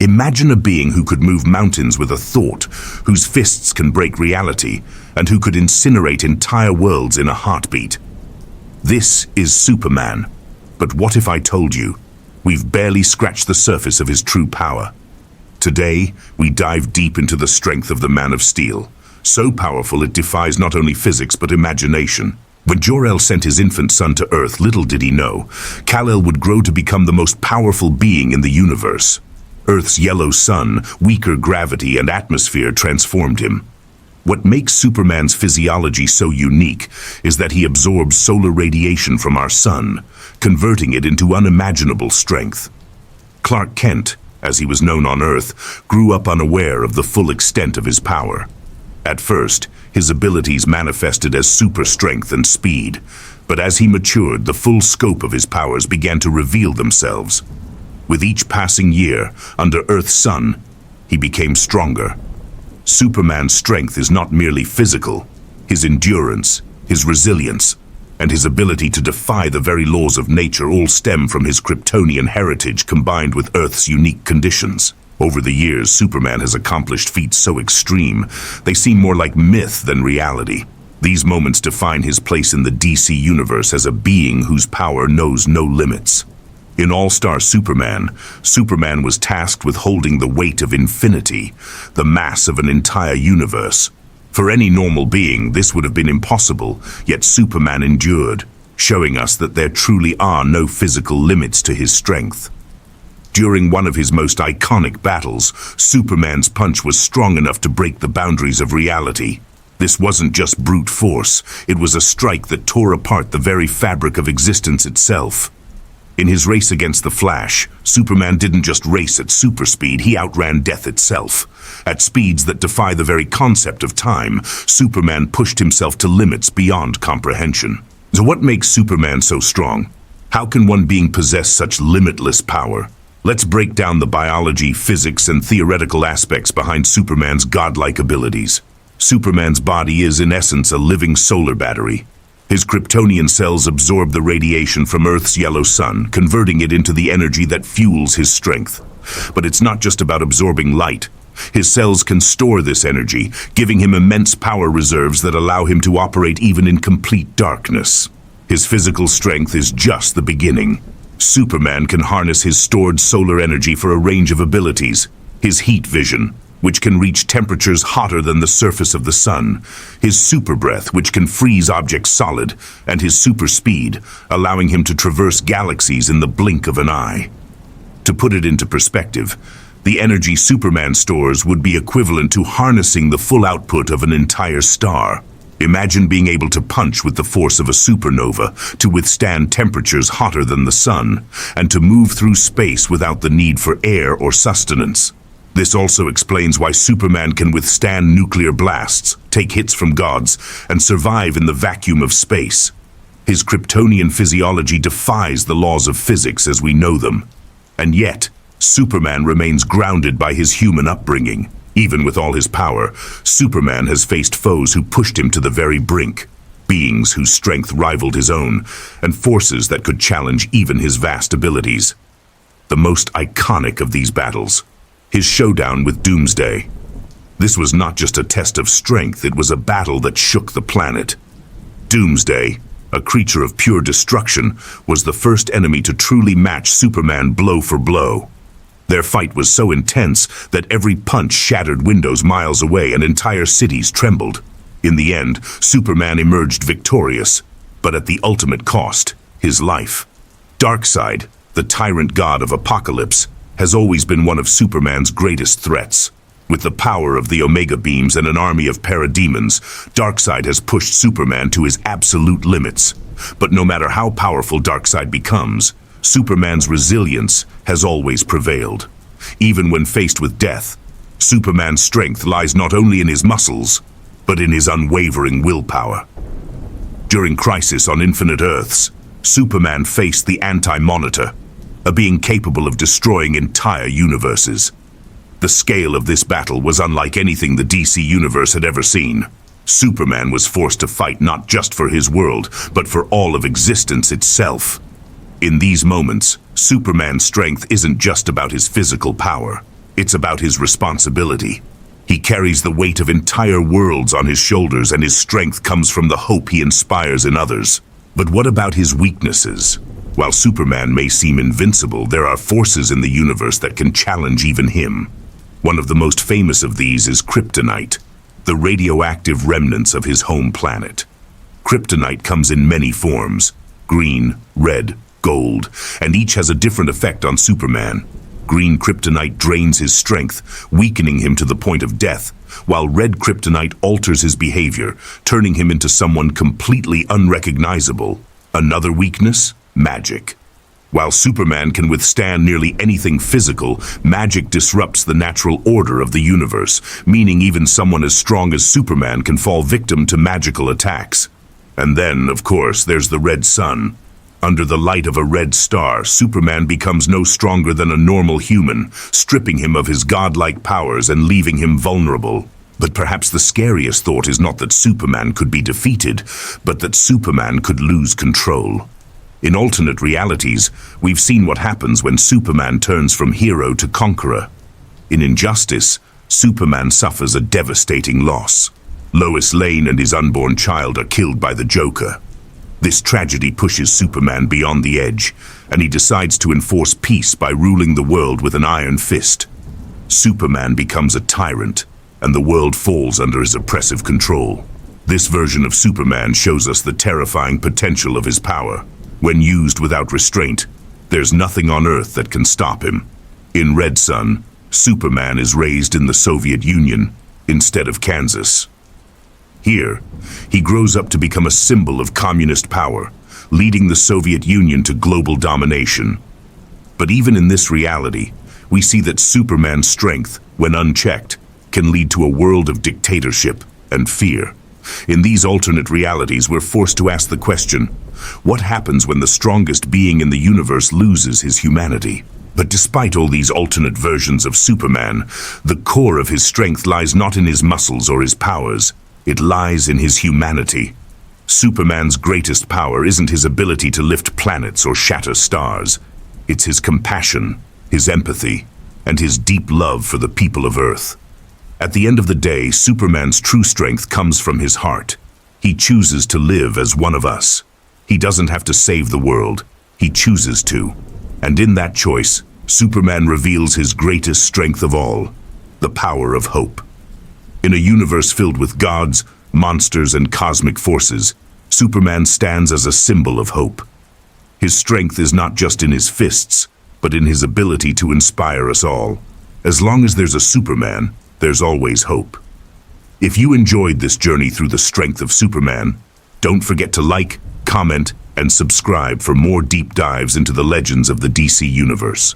Imagine a being who could move mountains with a thought, whose fists can break reality, and who could incinerate entire worlds in a heartbeat. This is Superman. But what if I told you, we've barely scratched the surface of his true power? Today, we dive deep into the strength of the Man of Steel, so powerful it defies not only physics but imagination. When Jor-El sent his infant son to Earth, little did he know, Kal-El would grow to become the most powerful being in the universe. Earth's yellow sun, weaker gravity, and atmosphere transformed him. What makes Superman's physiology so unique is that he absorbs solar radiation from our sun, converting it into unimaginable strength. Clark Kent, as he was known on Earth, grew up unaware of the full extent of his power. At first, his abilities manifested as super strength and speed, but as he matured, the full scope of his powers began to reveal themselves. With each passing year, under Earth's sun, he became stronger. Superman's strength is not merely physical. His endurance, his resilience, and his ability to defy the very laws of nature all stem from his Kryptonian heritage combined with Earth's unique conditions. Over the years, Superman has accomplished feats so extreme, they seem more like myth than reality. These moments define his place in the DC universe as a being whose power knows no limits. In All-Star Superman, Superman was tasked with holding the weight of infinity, the mass of an entire universe. For any normal being, this would have been impossible, yet Superman endured, showing us that there truly are no physical limits to his strength. During one of his most iconic battles, Superman's punch was strong enough to break the boundaries of reality. This wasn't just brute force, it was a strike that tore apart the very fabric of existence itself. In his race against the Flash, Superman didn't just race at super speed, he outran death itself. At speeds that defy the very concept of time, Superman pushed himself to limits beyond comprehension. So what makes Superman so strong? How can one being possess such limitless power? Let's break down the biology, physics, and theoretical aspects behind Superman's godlike abilities. Superman's body is, in essence, a living solar battery. His Kryptonian cells absorb the radiation from Earth's yellow sun, converting it into the energy that fuels his strength. But it's not just about absorbing light. His cells can store this energy, giving him immense power reserves that allow him to operate even in complete darkness. His physical strength is just the beginning. Superman can harness his stored solar energy for a range of abilities. His heat vision, which can reach temperatures hotter than the surface of the sun, his super breath, which can freeze objects solid, and his super speed, allowing him to traverse galaxies in the blink of an eye. To put it into perspective, the energy Superman stores would be equivalent to harnessing the full output of an entire star. Imagine being able to punch with the force of a supernova, to withstand temperatures hotter than the sun, and to move through space without the need for air or sustenance. This also explains why Superman can withstand nuclear blasts, take hits from gods, and survive in the vacuum of space. His Kryptonian physiology defies the laws of physics as we know them. And yet, Superman remains grounded by his human upbringing. Even with all his power, Superman has faced foes who pushed him to the very brink, beings whose strength rivaled his own, and forces that could challenge even his vast abilities. The most iconic of these battles, his showdown with Doomsday. This was not just a test of strength, it was a battle that shook the planet. Doomsday, a creature of pure destruction, was the first enemy to truly match Superman blow for blow. Their fight was so intense that every punch shattered windows miles away and entire cities trembled. In the end, Superman emerged victorious, but at the ultimate cost, his life. Darkseid, the tyrant god of apocalypse, has always been one of Superman's greatest threats. With the power of the Omega Beams and an army of parademons, Darkseid has pushed Superman to his absolute limits. But no matter how powerful Darkseid becomes, Superman's resilience has always prevailed. Even when faced with death, Superman's strength lies not only in his muscles, but in his unwavering willpower. During Crisis on Infinite Earths, Superman faced the Anti-Monitor, a being capable of destroying entire universes. The scale of this battle was unlike anything the DC Universe had ever seen. Superman was forced to fight not just for his world, but for all of existence itself. In these moments, Superman's strength isn't just about his physical power. It's about his responsibility. He carries the weight of entire worlds on his shoulders, and his strength comes from the hope he inspires in others. But what about his weaknesses? While Superman may seem invincible, there are forces in the universe that can challenge even him. One of the most famous of these is kryptonite, the radioactive remnants of his home planet. Kryptonite comes in many forms: green, red, gold, and each has a different effect on Superman. Green kryptonite drains his strength, weakening him to the point of death, while red kryptonite alters his behavior, turning him into someone completely unrecognizable. Another weakness? Magic. While Superman can withstand nearly anything physical, magic disrupts the natural order of the universe, meaning even someone as strong as Superman can fall victim to magical attacks. And then, of course, there's the red sun. Under the light of a red star, Superman becomes no stronger than a normal human, stripping him of his godlike powers and leaving him vulnerable. But perhaps the scariest thought is not that Superman could be defeated, but that Superman could lose control. In alternate realities, we've seen what happens when Superman turns from hero to conqueror. In Injustice, Superman suffers a devastating loss. Lois Lane and his unborn child are killed by the Joker. This tragedy pushes Superman beyond the edge, and he decides to enforce peace by ruling the world with an iron fist. Superman becomes a tyrant, and the world falls under his oppressive control. This version of Superman shows us the terrifying potential of his power. When used without restraint, there's nothing on Earth that can stop him. In Red Sun, Superman is raised in the Soviet Union instead of Kansas. Here, he grows up to become a symbol of communist power, leading the Soviet Union to global domination. But even in this reality, we see that Superman's strength, when unchecked, can lead to a world of dictatorship and fear. In these alternate realities, we're forced to ask the question, what happens when the strongest being in the universe loses his humanity? But despite all these alternate versions of Superman, the core of his strength lies not in his muscles or his powers. It lies in his humanity. Superman's greatest power isn't his ability to lift planets or shatter stars. It's his compassion, his empathy, and his deep love for the people of Earth. At the end of the day, Superman's true strength comes from his heart. He chooses to live as one of us. He doesn't have to save the world. He chooses to. And in that choice, Superman reveals his greatest strength of all, the power of hope. In a universe filled with gods, monsters, and cosmic forces, Superman stands as a symbol of hope. His strength is not just in his fists, but in his ability to inspire us all. As long as there's a Superman, there's always hope. If you enjoyed this journey through the strength of Superman, don't forget to like, comment, and subscribe for more deep dives into the legends of the DC Universe.